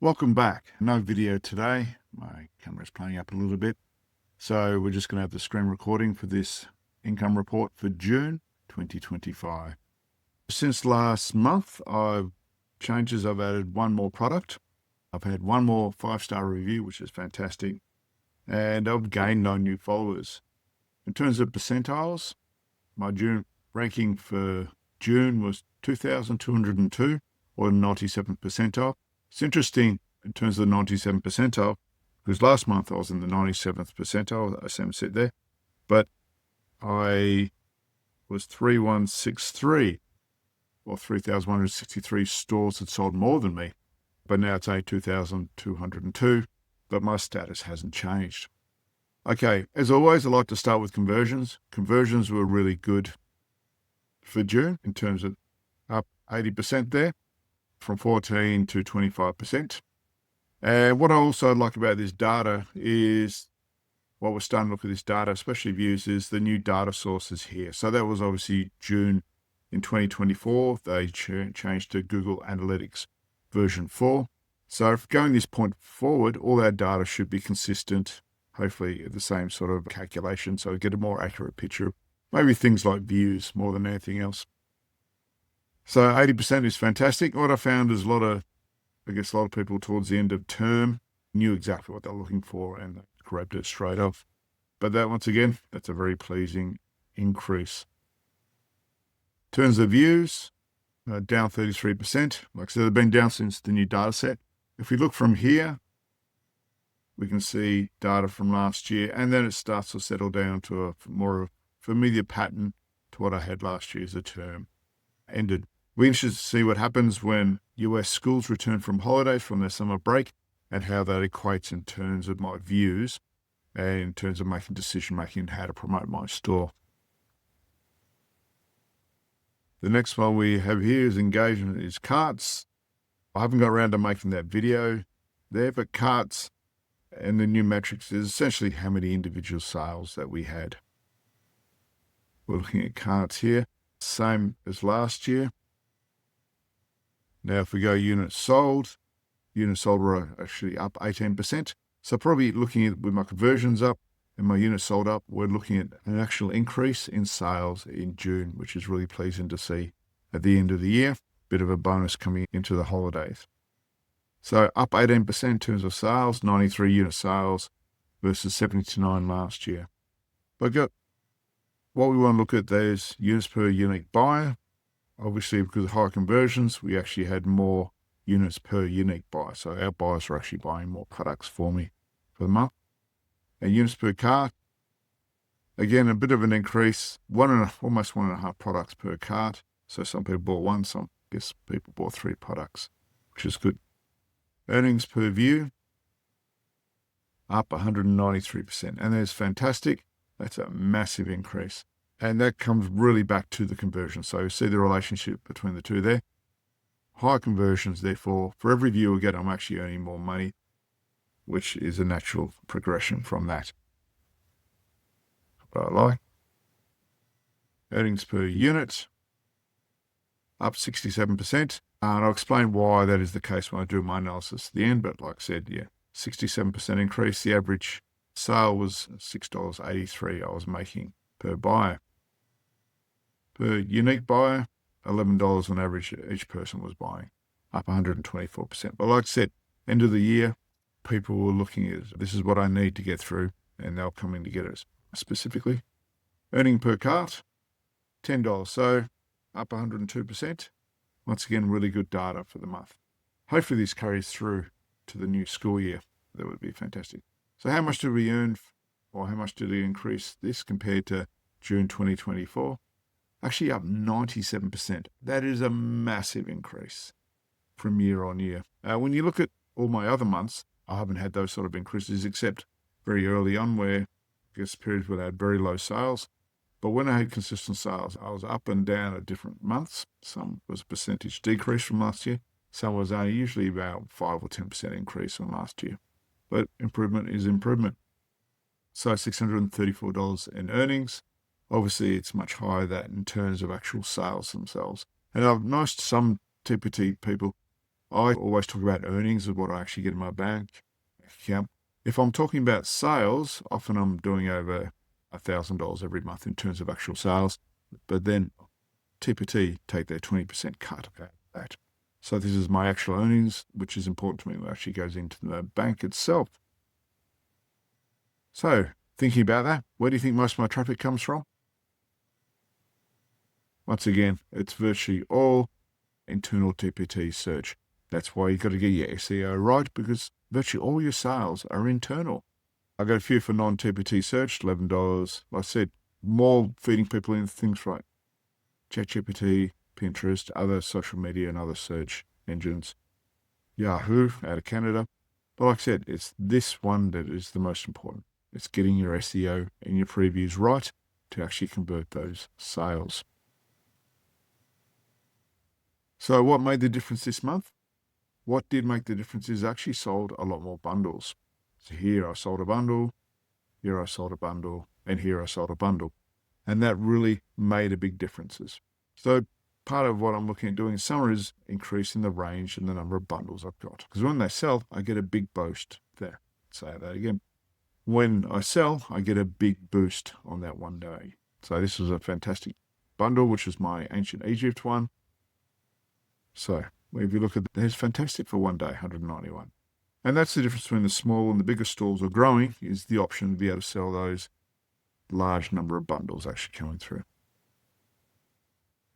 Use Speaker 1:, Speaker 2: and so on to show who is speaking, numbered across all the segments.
Speaker 1: Welcome back. No video today. My camera's playing up a little bit. So we're just going to have the screen recording for this income report for June 2025. Since last month, I've added one more product. I've had one more 5-star review, which is fantastic. And I've gained 9 new followers. In terms of percentiles, my June ranking for June was 2,202 or 97th percentile. It's interesting in terms of the 97th percentile, because last month I was in the 97th percentile, as Sam said there, but I was 3,163, or 3,163 stores had sold more than me, but now it's 2,202, but my status hasn't changed. Okay, as always, I like to start with conversions. Conversions were really good for June in terms of up 80% there, from 14 to 25%. And what I also like about this data is, what we're starting to look at this data, especially views, is the new data sources here. So that was obviously June in 2024. They changed to Google Analytics version 4. So if going this point forward, all our data should be consistent, hopefully the same sort of calculation, so we get a more accurate picture. Maybe things like views more than anything else. So 80% is fantastic. What I found is a lot of people towards the end of term knew exactly what they're looking for and they grabbed it straight off. But that, once again, that's a very pleasing increase. In terms of views, down 33%. Like I said, they've been down since the new data set. If we look from here, we can see data from last year, and then it starts to settle down to a more familiar pattern to what I had last year as the term ended. We're interested to see what happens when US schools return from holidays from their summer break and how that equates in terms of my views and in terms of making decision-making and how to promote my store. The next one we have here is engagement is carts. I haven't got around to making that video there, but carts and the new metrics is essentially how many individual sales that we had. We're looking at carts here, same as last year. Now, if we go units sold were actually up 18%. So probably looking at, with my conversions up and my units sold up, we're looking at an actual increase in sales in June, which is really pleasing to see at the end of the year. Bit of a bonus coming into the holidays. So up 18% in terms of sales, 93 unit sales versus 79 last year. But what we want to look at there is units per unique buyer. Obviously, because of high conversions, we actually had more units per unique buyer. So our buyers are actually buying more products for me for the month. And units per cart, again, a bit of an increase, almost 1.5 products per cart. So some people bought one, people bought 3 products, which is good. Earnings per view, up 193%. And that's fantastic. That's a massive increase. And that comes really back to the conversion. So you see the relationship between the two there. High conversions, therefore, for every view I get, I'm actually earning more money, which is a natural progression from that. What I like. Earnings per unit, up 67%. And I'll explain why that is the case when I do my analysis at the end. But like I said, 67% increase. The average sale was $6.83 I was making per buyer. Per unique buyer, $11 on average each person was buying, up 124%. But like I said, end of the year, people were looking at, this is what I need to get through, and they're coming to get it specifically. Earning per cart, $10. So up 102%. Once again, really good data for the month. Hopefully this carries through to the new school year. That would be fantastic. So how much did we earn, or how much did we increase this compared to June 2024? Actually up 97%. That is a massive increase from year on year. When you look at all my other months, I haven't had those sort of increases except very early on where I guess periods where I had very low sales. But when I had consistent sales, I was up and down at different months. Some was a percentage decrease from last year. Some was only usually about 5 or 10% increase from last year. But improvement is improvement. So $634 in earnings. Obviously, it's much higher than in terms of actual sales themselves. And I've noticed some TPT people I always talk about earnings of what I actually get in my bank account. If I'm talking about sales, often I'm doing over $1,000 every month in terms of actual sales, but then TPT take their 20% cut of that. So this is my actual earnings, which is important to me. It actually goes into the bank itself. So thinking about that, where do you think most of my traffic comes from? Once again, it's virtually all internal TPT search. That's why you've got to get your SEO right, because virtually all your sales are internal. I got a few for non-TPT search, $11. Like I said, more feeding people in things like ChatGPT, Pinterest, other social media and other search engines. Yahoo out of Canada. But like I said, it's this one that is the most important. It's getting your SEO and your previews right to actually convert those sales. So what made the difference this month? What did make the difference is I actually sold a lot more bundles. So here I sold a bundle, here I sold a bundle, and here I sold a bundle. And that really made a big difference. So part of what I'm looking at doing in summer is increasing the range and the number of bundles I've got. Because when they sell, I get a big boost there. Say that again. When I sell, I get a big boost on that one day. So this was a fantastic bundle, which was my ancient Egypt one. So if you look at it, it's fantastic for one day, 191. And that's the difference between the small and the bigger stores are growing, is the option to be able to sell those large number of bundles actually coming through.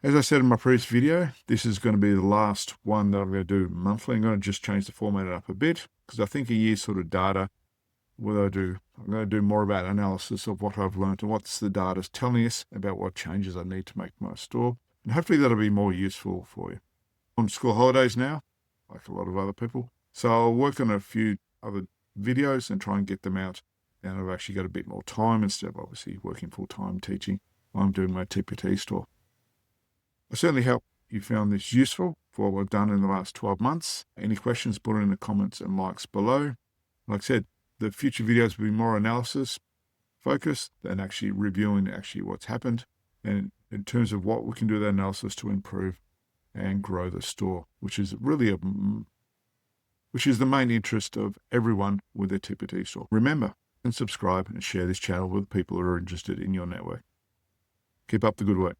Speaker 1: As I said in my previous video, this is going to be the last one that I'm going to do monthly. I'm going to just change the format up a bit, because I think a year's sort of data, I'm going to do more about analysis of what I've learned and what's the data's telling us about what changes I need to make to my store. And hopefully that'll be more useful for you. On school holidays now, like a lot of other people. So I'll work on a few other videos and try and get them out. And I've actually got a bit more time instead of obviously working full-time teaching. I'm doing my TPT store. I certainly hope you found this useful for what we've done in the last 12 months. Any questions, put it in the comments and likes below. Like I said, the future videos will be more analysis focused than actually reviewing actually what's happened. And in terms of what we can do with that analysis to improve and grow the store, which is really which is the main interest of everyone with their TPT store. Remember, and subscribe and share this channel with people who are interested in your network. Keep up the good work.